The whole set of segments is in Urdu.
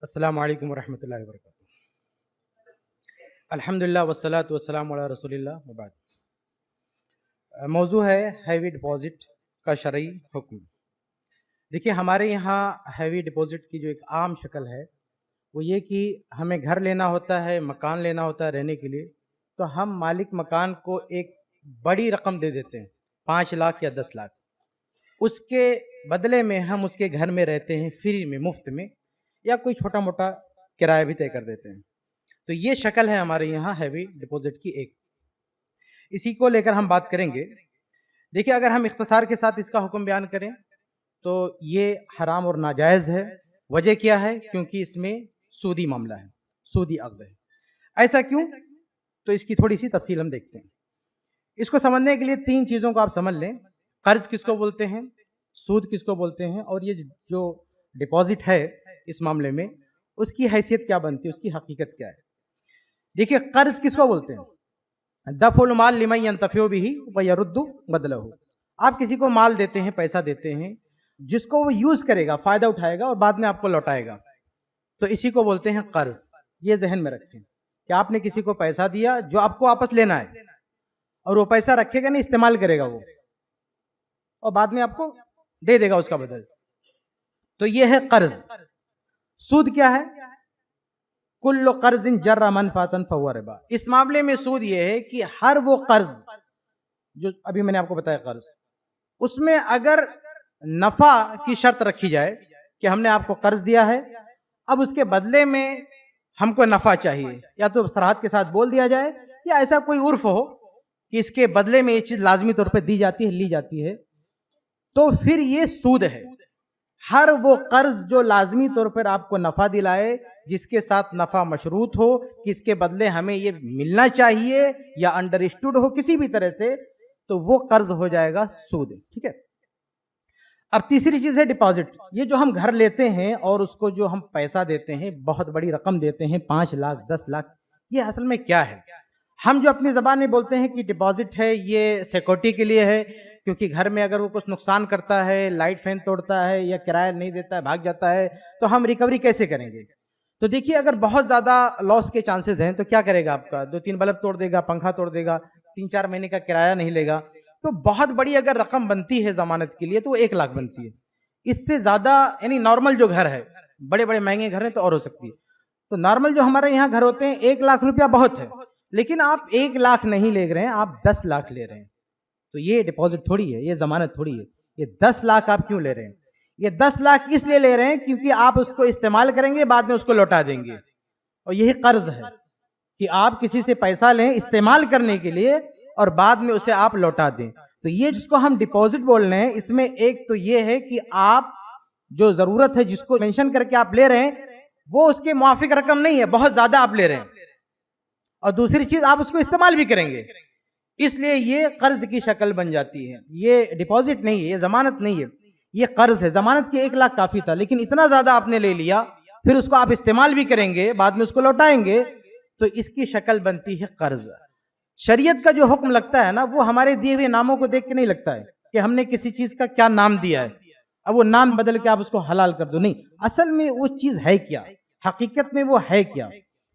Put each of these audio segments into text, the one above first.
السلام علیکم ورحمۃ اللہ وبرکاتہ۔ الحمدللہ والصلاۃ والسلام علی رسول اللہ وبعد۔ موضوع ہے ہیوی ڈپازٹ کا شرعی حکم۔ دیکھیے ہمارے یہاں ہیوی ڈپازٹ کی جو ایک عام شکل ہے وہ یہ کہ ہمیں گھر لینا ہوتا ہے، مکان لینا ہوتا ہے رہنے کے لیے، تو ہم مالک مکان کو ایک بڑی رقم دے دیتے ہیں، 5 لاکھ یا 10 لاکھ۔ اس کے بدلے میں ہم اس کے گھر میں رہتے ہیں فری میں، مفت میں، یا کوئی چھوٹا موٹا کرایہ بھی طے کر دیتے ہیں۔ تو یہ شکل ہے ہمارے یہاں ہیوی ڈپازٹ کی ایک، اسی کو لے کر ہم بات کریں گے۔ دیکھیں اگر ہم اختصار کے ساتھ اس کا حکم بیان کریں تو یہ حرام اور ناجائز ہے۔ وجہ کیا ہے؟ کیونکہ اس میں سودی معاملہ ہے، سودی عقد ہے۔ ایسا کیوں؟ تو اس کی تھوڑی سی تفصیل ہم دیکھتے ہیں۔ اس کو سمجھنے کے لیے 3 چیزوں کو آپ سمجھ لیں۔ قرض کس کو بولتے ہیں، سود کس کو بولتے ہیں، اور یہ جو ڈپازٹ ہے اس معاملے میں اس کی حیثیت کیا بنتی ہے، اس کی حقیقت کیا ہے۔ دیکھیے قرض کس کو بولتے ہیں؟ دفع المال لمن ينتفع به ويرد بدله۔ آپ کسی کو مال دیتے ہیں، پیسہ دیتے ہیں جس کو وہ یوز کرے گا، فائدہ اٹھائے گا اور بعد میں آپ کو لوٹائے گا، تو اسی کو بولتے ہیں قرض۔ یہ ذہن میں رکھیں کہ آپ نے کسی کو پیسہ دیا جو آپ کو واپس لینا ہے، اور وہ پیسہ رکھے گا نہیں، استعمال کرے گا وہ، اور بعد میں آپ کو دے دے گا اس کا بدل۔ تو یہ ہے قرض۔ سود کیا ہے؟ کل قرض جر منفعۃ فہو ربا۔ اس معاملے میں سود یہ ہے کہ ہر وہ قرض جو ابھی میں نے آپ کو بتایا قرض، اس میں اگر نفع کی شرط رکھی جائے کہ ہم نے آپ کو قرض دیا ہے، اب اس کے بدلے میں ہم کو نفع چاہیے، یا تو صراحت کے ساتھ بول دیا جائے یا ایسا کوئی عرف ہو کہ اس کے بدلے میں یہ چیز لازمی طور پہ دی جاتی ہے، لی جاتی ہے، تو پھر یہ سود ہے۔ ہر وہ قرض جو لازمی طور پر آپ کو نفع دلائے، جس کے ساتھ نفع مشروط ہو کہ اس کے بدلے ہمیں یہ ملنا چاہیے یا انڈرسٹوڈ ہو کسی بھی طرح سے، تو وہ قرض ہو جائے گا سود۔ ٹھیک ہے۔ اب تیسری چیز ہے ڈپازٹ۔ یہ جو ہم گھر لیتے ہیں اور اس کو جو ہم پیسہ دیتے ہیں، بہت بڑی رقم دیتے ہیں، 5 لاکھ 10 لاکھ، یہ اصل میں کیا ہے؟ ہم جو اپنی زبان میں بولتے ہیں کہ ڈپازٹ ہے، یہ سیکورٹی کے لیے ہے، کیونکہ گھر میں اگر وہ کچھ نقصان کرتا ہے، لائٹ فین توڑتا ہے یا کرایہ نہیں دیتا ہے، بھاگ جاتا ہے، تو ہم ریکوری کیسے کریں گے؟ تو دیکھیے اگر بہت زیادہ لاس کے چانسز ہیں تو کیا کرے گا؟ آپ کا 2-3 بلب توڑ دے گا، پنکھا توڑ دے گا، 3-4 مہینے کا کرایہ نہیں لے گا، تو بہت بڑی اگر رقم بنتی ہے ضمانت کے لیے تو وہ 1 لاکھ بنتی ہے۔ اس سے زیادہ یعنی نارمل جو گھر ہے، بڑے بڑے مہنگے گھر ہیں تو اور ہو سکتی ہے۔ تو نارمل جو ہمارے یہاں گھر ہوتے ہیں 1 لاکھ روپیہ بہت ہے، لیکن آپ 1 لاکھ نہیں لے رہے ہیں، آپ 10 لاکھ لے رہے ہیں، تو یہ ڈپازٹ تھوڑی ہے، یہ ضمانت تھوڑی ہے۔ یہ 10 لاکھ آپ کیوں لے رہے ہیں؟ یہ 10 لاکھ اس لیے لے رہے ہیں کیونکہ آپ اس کو استعمال کریں گے، بعد میں اس کو لوٹا دیں گے، اور یہی قرض ہے کہ آپ کسی سے پیسہ لیں استعمال کرنے کے لیے اور بعد میں اسے آپ لوٹا دیں۔ تو یہ جس کو ہم ڈپازٹ بول رہے ہیں، اس میں ایک تو یہ ہے کہ آپ جو ضرورت ہے جس کو مینشن کر کے آپ لے رہے ہیں وہ اس کے موافق رقم نہیں ہے، بہت زیادہ آپ لے رہے ہیں، اور دوسری چیز آپ اس کو استعمال بھی کریں گے، اس لیے یہ قرض کی شکل بن جاتی ہے۔ یہ ڈپازٹ نہیں ہے، یہ ضمانت نہیں ہے، یہ قرض ہے۔ ضمانت کے 1 لاکھ کافی تھا، لیکن اتنا زیادہ آپ نے لے لیا، پھر اس کو آپ استعمال بھی کریں گے، بعد میں اس کو لوٹائیں گے، تو اس کی شکل بنتی ہے قرض۔ شریعت کا جو حکم لگتا ہے نا، وہ ہمارے دیے ہوئے ناموں کو دیکھ کے نہیں لگتا ہے کہ ہم نے کسی چیز کا کیا نام دیا ہے، اب وہ نام بدل کے آپ اس کو حلال کر دو، نہیں۔ اصل میں وہ چیز ہے کیا، حقیقت میں وہ ہے کیا،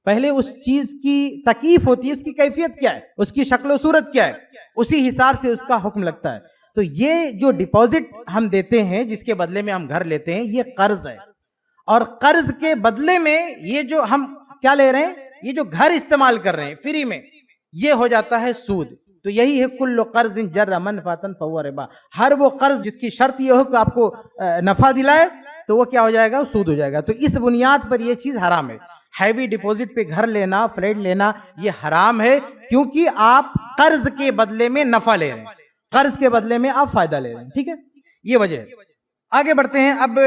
پہلے اس چیز کی تکیف ہوتی ہے، اس کی کیفیت کیا ہے، اس کی شکل و صورت کیا ہے، اسی حساب سے اس کا حکم لگتا ہے۔ تو یہ جو ڈپازٹ ہم دیتے ہیں، جس کے بدلے میں ہم گھر لیتے ہیں، یہ قرض ہے، اور قرض کے بدلے میں یہ جو ہم کیا لے رہے ہیں، یہ جو گھر استعمال کر رہے ہیں فری میں، یہ ہو جاتا ہے سود۔ تو یہی ہے کل قرض جر منفعۃ فہو ربا۔ ہر وہ قرض جس کی شرط یہ ہو کہ آپ کو نفع دلائے تو وہ کیا ہو جائے گا؟ سود ہو جائے گا۔ تو اس بنیاد پر یہ چیز حرام ہے۔ ہیوی ڈپازٹ پہ گھر لینا، فلیٹ لینا، یہ حرام ہے، کیونکہ آپ قرض کے بدلے میں نفع لے رہے ہیں، قرض کے بدلے میں آپ فائدہ لے رہے ہیں۔ ٹھیک ہے، یہ وجہ ہے۔ آگے بڑھتے ہیں، اب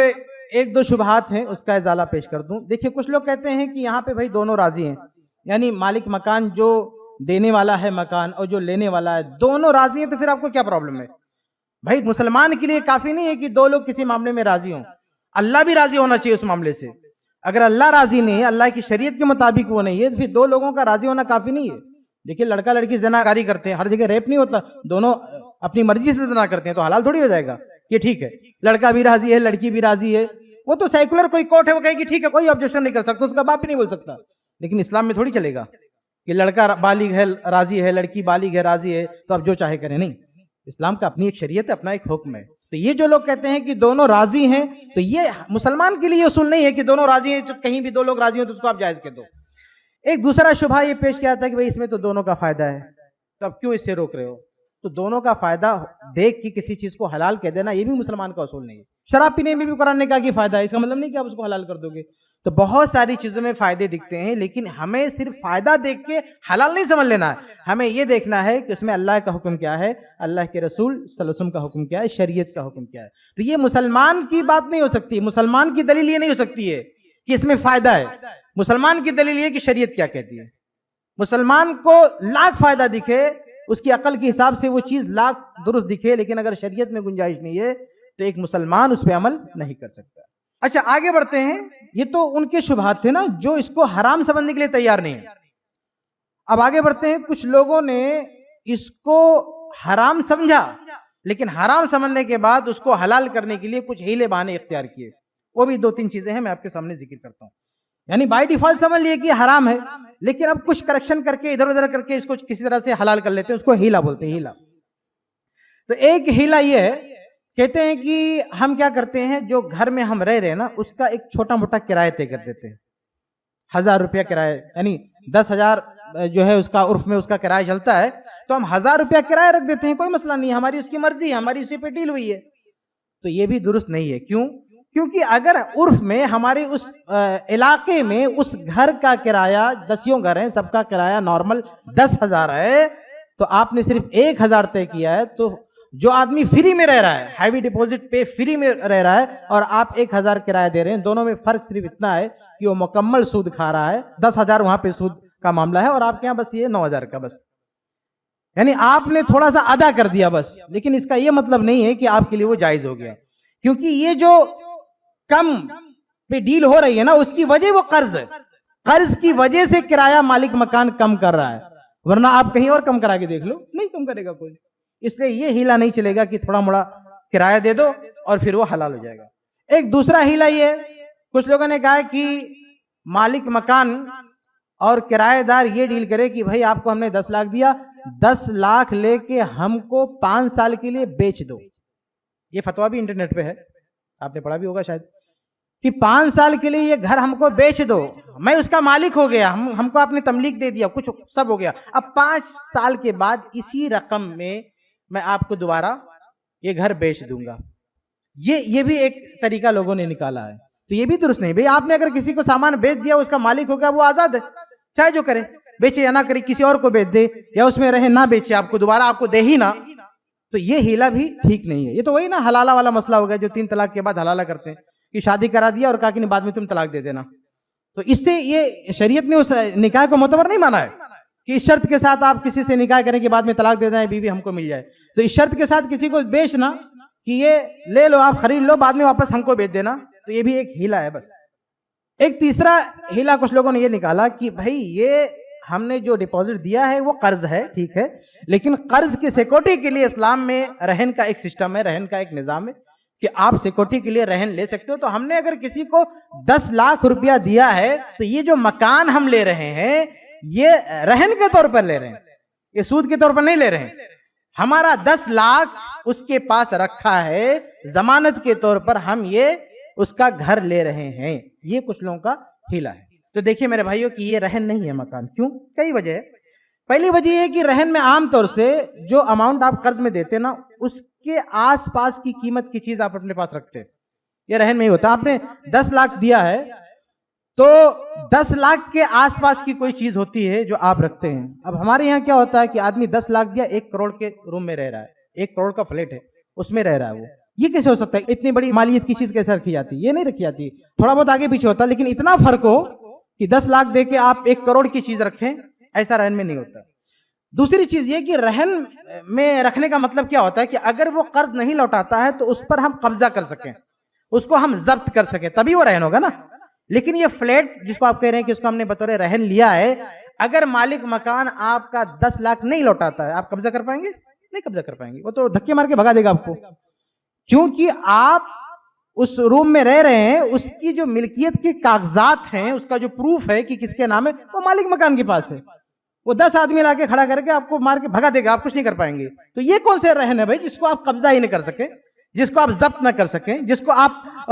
1-2 شبہات ہیں، اس کا ازالہ پیش کر دوں۔ دیکھیے کچھ لوگ کہتے ہیں کہ یہاں پہ بھائی دونوں راضی ہیں، یعنی مالک مکان جو دینے والا ہے مکان اور جو لینے والا ہے، دونوں راضی ہیں، تو پھر آپ کو کیا پرابلم ہے؟ بھائی مسلمان کے لیے کافی نہیں ہے کہ 2 لوگ کسی معاملے میں راضی ہوں، اللہ بھی راضی ہونا چاہیے اس معاملے سے۔ اگر اللہ راضی نہیں ہے، اللہ کی شریعت کے مطابق وہ نہیں ہے، تو پھر 2 لوگوں کا راضی ہونا کافی نہیں ہے۔ دیکھیے لڑکا لڑکی زناکاری کرتے ہیں، ہر جگہ ریپ نہیں ہوتا، دونوں اپنی مرضی سے زنا کرتے ہیں تو حلال تھوڑی ہو جائے گا۔ یہ ٹھیک ہے، لڑکا بھی راضی ہے، لڑکی بھی راضی ہے، وہ تو سیکولر کوئی کورٹ ہے، وہ کہے گی ٹھیک ہے کوئی آبجیکشن نہیں کر سکتا، اس کا باپ بھی نہیں بول سکتا. لیکن اسلام میں تھوڑی چلے گا کہ لڑکا بالغ ہے راضی ہے، لڑکی بالغ ہے راضی ہے تو اب جو چاہے کریں. نہیں، اسلام کا اپنی ایک شریعت ہے، اپنا ایک حکم ہے. تو یہ جو لوگ کہتے ہیں کہ دونوں راضی ہیں، تو یہ مسلمان کے لیے اصول نہیں ہے کہ دونوں راضی ہیں، تو کہیں بھی دو لوگ راضی ہوں تو اس کو آپ جائز کہہ دو. ایک دوسرا شبہ یہ پیش کیا تھا کہ بھئی اس میں تو دونوں کا فائدہ ہے، تو اب کیوں اس سے روک رہے ہو؟ تو دونوں کا فائدہ دیکھ کے کسی چیز کو حلال کہہ دینا یہ بھی مسلمان کا اصول نہیں ہے. شراب پینے میں بھی قرآن نے کہا کہ فائدہ ہے، اس کا مطلب نہیں کہ آپ اس کو حلال کر دو گے. تو بہت ساری چیزوں میں فائدے دکھتے ہیں، لیکن ہمیں صرف فائدہ دیکھ کے حلال نہیں سمجھ لینا ہے. ہمیں یہ دیکھنا ہے کہ اس میں اللہ کا حکم کیا ہے، اللہ کے رسول صلی اللہ علیہ وسلم کا حکم کیا ہے، شریعت کا حکم کیا ہے. تو یہ مسلمان کی بات نہیں ہو سکتی، مسلمان کی دلیل یہ نہیں ہو سکتی ہے کہ اس میں فائدہ ہے. مسلمان کی دلیل یہ کہ شریعت کیا کہتی ہے. مسلمان کو لاکھ فائدہ دکھے، اس کی عقل کے حساب سے وہ چیز لاکھ درست دکھے، لیکن اگر شریعت میں گنجائش نہیں ہے تو ایک مسلمان اس پہ عمل نہیں کر سکتا. اچھا آگے بڑھتے ہیں. یہ تو ان کے شبہات تھے نا جو اس کو حرام سمجھنے کے لیے تیار نہیں ہے. اب آگے بڑھتے ہیں. کچھ لوگوں نے اس کو حرام سمجھا، لیکن حرام سمجھنے کے بعد اس کو حلال کرنے کے لیے کچھ ہیلے بہانے اختیار کیے. وہ بھی 2-3 چیزیں ہیں، میں آپ کے سامنے ذکر کرتا ہوں. یعنی بائی ڈیفالٹ سمجھ لیے کہ حرام ہے، لیکن اب کچھ کریکشن کر کے ادھر ادھر کر کے اس کو کسی طرح سے حلال کر لیتے ہیں. اس کو ہیلا بولتے ہیں، ہیلا. تو ایک ہیلا یہ ہے، کہتے ہیں کہ ہم کیا کرتے ہیں، جو گھر میں ہم رہ رہے ہیں نا اس کا ایک چھوٹا موٹا کرایہ طے کر دیتے ہیں. 1000 روپیہ کرایہ، یعنی 10,000 جو ہے اس کا عرف میں اس کا کرایہ چلتا ہے، تو ہم 1000 روپیہ کرایہ رکھ دیتے ہیں. کوئی مسئلہ نہیں ہے، ہماری اس کی مرضی ہے، ہماری اسی پہ ڈیل ہوئی ہے. تو یہ بھی درست نہیں ہے. کیوں؟ کیونکہ اگر عرف میں ہمارے اس علاقے میں اس گھر کا کرایہ 10 گھر ہیں، سب کا کرایہ نارمل 10,000 ہے، تو آپ نے صرف 1,000 طے کیا ہے. تو جو آدمی فری میں رہ رہا ہے، ہیوی ڈپوزٹ پہ فری میں رہ رہا ہے، اور آپ 1,000 کرایہ دے رہے ہیں، دونوں میں فرق صرف اتنا ہے کہ وہ مکمل سود کھا رہا ہے. 10,000 وہاں پہ سود کا معاملہ ہے، اور آپ کے یہاں بس یہ 9,000 کا. بس یعنی آپ نے تھوڑا سا ادا کر دیا بس. لیکن اس کا یہ مطلب نہیں ہے کہ آپ کے لیے وہ جائز ہو گیا، کیونکہ یہ جو کم پہ ڈیل ہو رہی ہے نا، اس کی وجہ وہ قرض ہے. قرض کی وجہ سے کرایہ مالک مکان کم کر رہا ہے، ورنہ آپ کہیں اور کم کرا کے دیکھ لو، نہیں کم کرے گا کوئی. اس لیے یہ ہیلا نہیں چلے گا کہ تھوڑا موڑا کرایہ دے دو اور پھر وہ حلال ہو جائے گا. ایک دوسرا ہیلا یہ ہے، کچھ لوگوں نے کہا کہ مالک مکان اور کرایہ دار یہ ڈیل کرے کہ بھائی آپ کو ہم نے 10 لاکھ دیا، 10 لاکھ لے کے ہم کو 5 سال کے لیے بیچ دو. یہ فتویٰ بھی انٹرنیٹ پہ ہے، آپ نے پڑھا بھی ہوگا شاید، کہ 5 سال کے لیے یہ گھر ہم کو بیچ دو، میں اس کا مالک ہو گیا، ہم کو آپ نے تملیک دے دیا، کچھ سب ہو گیا. اب 5 سال کے بعد اسی رقم میں آپ کو دوبارہ یہ گھر بیچ دوں گا. یہ بھی ایک طریقہ لوگوں نے نکالا ہے. تو یہ بھی درست نہیں. بھئی آپ نے اگر کسی کو سامان بیچ دیا، اس کا مالک ہو گیا، وہ آزاد ہے، چاہے جو کرے، بیچے یا نہ کرے، کسی اور کو بیچ دے یا اس میں رہے نہ بیچے، آپ کو دوبارہ آپ کو دے ہی نہ. تو یہ ہیلا بھی ٹھیک نہیں ہے. یہ تو وہی نا حلالہ والا مسئلہ ہو گیا جو 3 طلاق کے بعد حلالہ کرتے ہیں، کہ شادی کرا دیا اور کہا کہ نہیں بعد میں تم طلاق دے دینا. تو اس سے یہ شریعت نے اس نکاح کو معتبر نہیں مانا ہے کہ اس شرط کے ساتھ آپ کسی سے نکاح کریں کہ بعد میں طلاق دے دیں، بیوی ہم کو مل جائے. تو اس شرط کے ساتھ کسی کو بیچنا کہ یہ لے لو، آپ خرید لو، بعد میں واپس ہم کو بیچ دینا، تو یہ بھی ایک ہیلا ہے بس. ایک تیسرا ہیلا کچھ لوگوں نے یہ نکالا کہ بھائی یہ ہم نے جو ڈپوزٹ دیا ہے وہ قرض ہے، ٹھیک ہے، لیکن قرض کی سیکورٹی کے لیے اسلام میں رہن کا ایک سسٹم ہے، رہن کا ایک نظام ہے کہ آپ سیکورٹی کے لیے رہن لے سکتے ہو. تو ہم نے اگر کسی کو 10 لاکھ روپیہ دیا ہے تو یہ جو مکان ہم لے رہے ہیں یہ رہن کے طور پر لے رہے ہیں، یہ سود کے طور پر نہیں لے رہے ہیں. ہمارا 10 لاکھ اس کے پاس رکھا ہے، ضمانت کے طور پر ہم یہ اس کا گھر لے رہے ہیں. یہ کچھ لوگوں کا ہیلا ہے. تو دیکھیے میرے بھائیوں کہ یہ رہن نہیں ہے مکان. کیوں؟ کئی وجہ ہے. پہلی وجہ یہ کہ رہن میں عام طور سے جو اماؤنٹ آپ قرض میں دیتے نا، اس کے آس پاس کی قیمت کی چیز آپ اپنے پاس رکھتے ہیں. یہ رہن میں ہی ہوتا ہے. آپ نے 10 لاکھ دیا ہے تو 10 لاکھ کے آس پاس کی کوئی چیز ہوتی ہے جو آپ رکھتے ہیں. اب ہمارے یہاں کیا ہوتا ہے کہ آدمی 10 لاکھ دیا، 1 کروڑ کے روم میں رہ رہا ہے، 1 کروڑ کا فلیٹ ہے، اس میں رہ رہا ہے. وہ یہ کیسے ہو سکتا ہے؟ اتنی بڑی مالیت کی چیز کیسے رکھی جاتی ہے؟ یہ نہیں رکھی جاتی. تھوڑا بہت آگے پیچھے ہوتا ہے، لیکن اتنا فرق ہو کہ 10 لاکھ دے کے آپ 1 کروڑ کی چیز رکھیں، ایسا رہن میں نہیں ہوتا. دوسری چیز یہ کہ رہن میں رکھنے کا مطلب کیا ہوتا ہے کہ اگر وہ قرض نہیں لوٹاتا ہے تو اس پر ہم قبضہ کر سکیں، اس کو ہم ضبط کر سکیں، تبھی وہ رہن ہوگا نا. لیکن یہ فلیٹ جس کو آپ کہہ رہے ہیں کہ اس کو ہم نے بطور رہن لیا ہے، اگر مالک مکان آپ کا 10 لاکھ نہیں لوٹاتا ہے، آپ قبضہ کر پائیں گے؟ نہیں قبضہ کر پائیں گے. وہ تو دھکے مار کے بھگا دے گا آپ کو، کیونکہ آپ اس روم میں رہ رہے ہیں، اس کی جو ملکیت کے کاغذات ہیں، اس کا جو پروف ہے کہ کس کے نام ہے، وہ مالک مکان کے پاس ہے. وہ 10 آدمی لا کے کھڑا کر کے آپ کو مار کے بھگا دے گا، آپ کچھ نہیں کر پائیں گے. تو یہ کون سے رہن ہے بھائی جس کو آپ قبضہ ہی نہیں کر سکیں، جس کو آپ ضبط نہ کر سکیں، جس کو آپ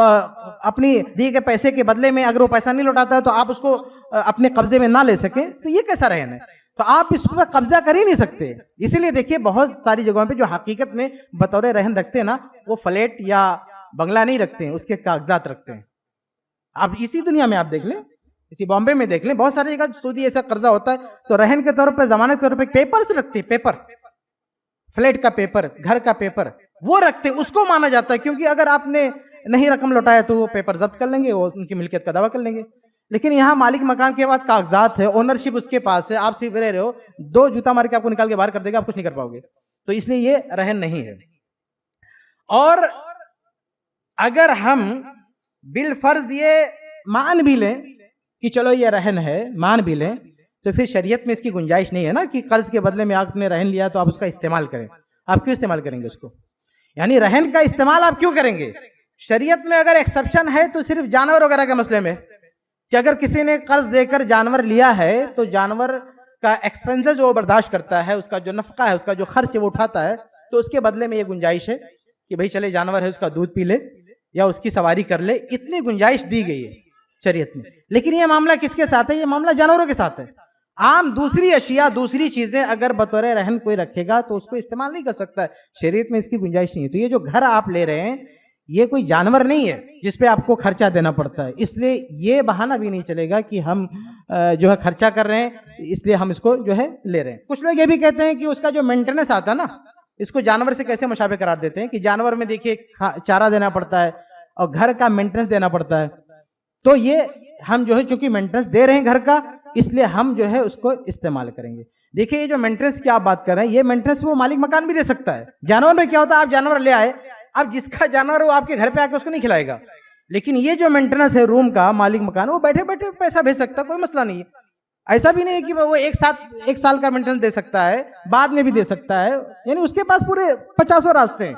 اپنی دیے گئے پیسے کے بدلے میں اگر وہ پیسہ نہیں لوٹاتا ہے تو آپ اس کو اپنے قبضے میں نہ لے سکیں؟ تو یہ کیسا رہن ہے؟ تو آپ اس پر قبضہ کر ہی نہیں سکتے. اسی لیے دیکھیے بہت ساری جگہوں پہ جو حقیقت میں بطور رہن رکھتے ہیں نا، وہ فلیٹ یا بنگلہ نہیں رکھتے ہیں، اس کے کاغذات رکھتے ہیں. اب اسی دنیا میں آپ دیکھ لیں، اسی بامبے میں دیکھ لیں، بہت ساری جگہ سودی ایسا قرضہ ہوتا ہے تو رہن کے طور پہ، ضمانت کے طور پہ پیپر سے رکھتے ہیں. پیپر، فلیٹ کا پیپر، گھر کا پیپر وہ رکھتے ہیں. اس کو مانا جاتا ہے کیونکہ اگر آپ نے نہیں رقم لوٹایا تو وہ پیپر ضبط کر لیں گے، وہ ان کی ملکیت کا دعویٰ کر لیں گے. لیکن یہاں مالک مکان کے بعد کاغذات ہے، اونرشپ اس کے پاس ہے، آپ صرف رہ رہے ہو، 2 جوتا مار کے آپ کو نکال کے باہر کر دے گا، آپ کچھ نہیں کر پاؤ گے. تو اس لیے یہ رہن نہیں ہے. اور اگر ہم بالفرض یہ مان بھی لیں کہ چلو یہ رہن ہے، مان بھی لیں، تو پھر شریعت میں اس کی گنجائش نہیں ہے نا کہ قرض کے بدلے میں آپ نے رہن لیا تو آپ اس کا استعمال کریں. آپ کیوں استعمال کریں گے اس کو؟ یعنی رہن کا استعمال آپ کیوں کریں گے؟ شریعت میں اگر ایکسپشن ہے تو صرف جانور وغیرہ کے مسئلے میں، کہ اگر کسی نے قرض دے کر جانور لیا ہے تو جانور کا ایکسپینسز جو وہ برداشت کرتا ہے، اس کا جو نفقہ ہے، اس کا جو خرچ وہ اٹھاتا ہے، تو اس کے بدلے میں یہ گنجائش ہے کہ بھئی چلے جانور ہے اس کا دودھ پی لے یا اس کی سواری کر لے. اتنی گنجائش دی گئی ہے شریعت میں. لیکن یہ معاملہ کس کے ساتھ ہے؟ یہ معاملہ جانوروں کے ساتھ ہے. عام دوسری اشیاء، دوسری چیزیں اگر بطور رہن کوئی رکھے گا تو اس کو استعمال نہیں کر سکتا ہے. شریعت میں اس کی گنجائش نہیں ہے. تو یہ جو گھر آپ لے رہے ہیں یہ کوئی جانور نہیں ہے جس پہ آپ کو خرچہ دینا پڑتا ہے. اس لیے یہ بہانہ بھی نہیں چلے گا کہ ہم جو ہے خرچہ کر رہے ہیں اس لیے ہم اس کو جو ہے لے رہے ہیں. کچھ لوگ یہ بھی کہتے ہیں کہ اس کا جو مینٹیننس آتا ہے نا، اس کو جانور سے کیسے مشابہ قرار دیتے ہیں کہ جانور میں دیکھیے چارہ دینا پڑتا ہے اور گھر کا مینٹیننس دینا پڑتا ہے. تو یہ ہم جو ہے چونکہ مینٹیننس دے رہے ہیں گھر کا، اس لیے ہم جو ہے اس کو استعمال کریں گے. دیکھیے یہ جو مینٹیننس کی آپ بات کر رہے ہیں، یہ مینٹیننس وہ مالک مکان بھی دے سکتا ہے. جانور میں کیا ہوتا ہے، آپ جانور لے آئے، اب جس کا جانور وہ آپ کے گھر پہ آ کے اس کو نہیں کھلائے گا. لیکن یہ جو مینٹیننس ہے روم کا، مالک مکان وہ بیٹھے بیٹھے پیسہ بھیج سکتا ہے، کوئی مسئلہ نہیں ہے. ایسا بھی نہیں ہے کہ وہ ایک سال کا مینٹیننس دے سکتا ہے، بعد میں بھی دے سکتا ہے. یعنی اس کے پاس پورے 50 راستے ہیں.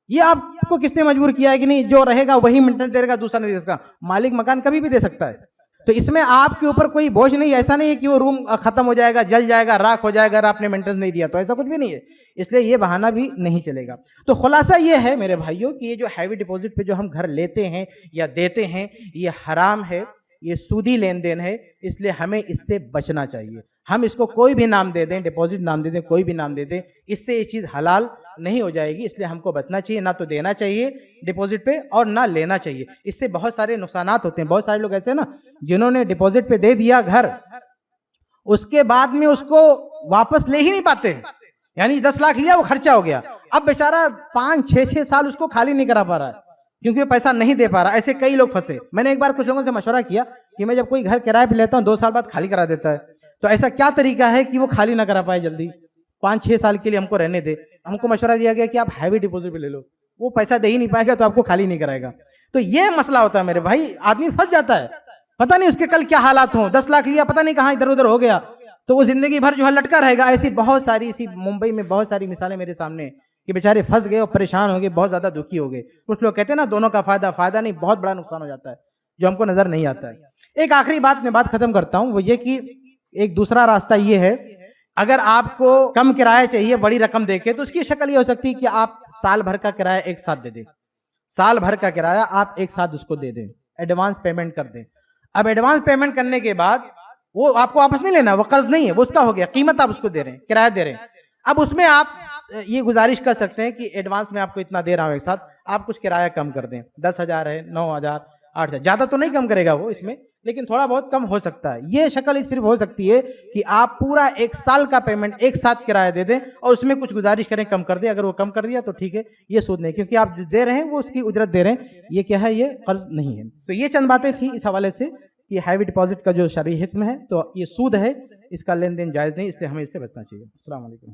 یہ آپ کو کس نے مجبور کیا ہے کہ نہیں جو رہے گا وہی مینٹیننس دے گا، دوسرا نہیں دے سکتا؟ مالک مکان کبھی بھی دے سکتا ہے. تو اس میں آپ کے اوپر کوئی بوجھ نہیں. ایسا نہیں ہے کہ وہ روم ختم ہو جائے گا، جل جائے گا، راکھ ہو جائے گا اگر آپ نے مینٹیننس نہیں دیا تو. ایسا کچھ بھی نہیں ہے. اس لیے یہ بہانہ بھی نہیں چلے گا. تو خلاصہ یہ ہے میرے بھائیوں کہ یہ جو ہیوی ڈپوزٹ پہ جو ہم گھر لیتے ہیں یا دیتے ہیں یہ حرام ہے، یہ سودی لین دین ہے. اس لیے ہمیں اس سے بچنا چاہیے. ہم اس کو کوئی بھی نام دے دیں، ڈپوزٹ نام دے دیں، کوئی بھی نام دے دیں، اس سے یہ چیز حلال نہیں ہو جائے گی. اس لیے ہم کو بچنا چاہیے. نہ تو دینا چاہیے ڈپوزٹ پہ اور نہ لینا چاہیے. اس سے بہت سارے نقصانات ہوتے ہیں. بہت سارے لوگ ایسے ہیں نا جنہوں نے ڈپوزٹ پہ دے دیا گھر، اس کے بعد میں اس کو واپس لے ہی نہیں پاتے. یعنی 10 لاکھ لیا، وہ خرچہ ہو گیا، اب بیچارہ 5-6 سال اس کو خالی نہیں کرا پا رہا ہے کیونکہ وہ پیسہ نہیں دے پا رہا. ایسے کئی لوگ پھنسے. میں نے ایک بار کچھ لوگوں سے مشورہ کیا کہ میں جب کوئی گھر کرائے پہ لیتا ہوں 2 سال بعد خالی کرا دیتا ہے. تو ایسا کیا طریقہ ہے کہ وہ خالی نہ کرا پائے جلدی؟ 5-6 سال کے لیے ہم کو رہنے دے. ہم کو مشورہ دیا گیا کہ آپ ہیوی ڈپوزٹ پہ لے لو، وہ پیسہ دے ہی نہیں پائے گا تو آپ کو خالی نہیں کرائے گا. تو یہ مسئلہ ہوتا ہے میرے بھائی. آدمی پھنس جاتا ہے، پتہ نہیں اس کے کل کیا حالات ہوں. 10 لاکھ لیا، پتہ نہیں کہاں ادھر ادھر ہو گیا، تو وہ زندگی بھر جو ہے لٹکا رہے گا. ایسی بہت ساری، اسی ممبئی میں بہت ساری مثالیں میرے سامنے کہ بیچارے پھنس گئے اور پریشان ہو گئے، بہت زیادہ دکھی ہو گئے. کچھ لوگ کہتے ہیں نا دونوں کا فائدہ نہیں، بہت بڑا نقصان ہو جاتا ہے جو ہم کو نظر نہیں آتا ہے. ایک آخری بات میں بات ختم کرتا ہوں، وہ یہ کہ ایک دوسرا راستہ یہ ہے، اگر آپ کو کم کرایہ چاہیے بڑی رقم دے کے، تو اس کی شکل یہ ہو سکتی ہے کہ آپ سال بھر کا کرایہ ایک ساتھ دے دیں. سال بھر کا کرایہ آپ ایک ساتھ اس کو دے دیں، ایڈوانس پیمنٹ کر دیں. اب ایڈوانس پیمنٹ کرنے کے بعد وہ آپ کو واپس نہیں لینا، وہ قرض نہیں ہے، وہ اس کا ہو گیا، قیمت آپ اس کو دے رہے ہیں، کرایہ دے رہے ہیں. اب اس میں آپ یہ گزارش کر سکتے ہیں کہ ایڈوانس میں آپ کو اتنا دے رہا ہوں ایک ساتھ، آپ کچھ کرایہ کم کر دیں. 10,000 ہے، 9,000، 8,000. زیادہ تو نہیں کم کرے گا وہ اس میں، لیکن تھوڑا بہت کم ہو سکتا ہے. یہ شکل صرف ہو سکتی ہے کہ آپ پورا ایک سال کا پیمنٹ ایک ساتھ کرایہ دے دیں اور اس میں کچھ گزارش کریں کم کر دیں. اگر وہ کم کر دیا تو ٹھیک ہے، یہ سود نہیں، کیونکہ آپ جو دے رہے ہیں وہ اس کی اجرت دے رہے ہیں. یہ کیا ہے؟ یہ قرض نہیں ہے. تو یہ چند باتیں تھیں اس حوالے سے کہ ہیوی ڈپوزٹ کا جو شرعی حکم ہے تو یہ سود ہے، اس کا لین دین جائز نہیں، اس لیے ہمیں اس سے بچنا چاہیے. السلام علیکم.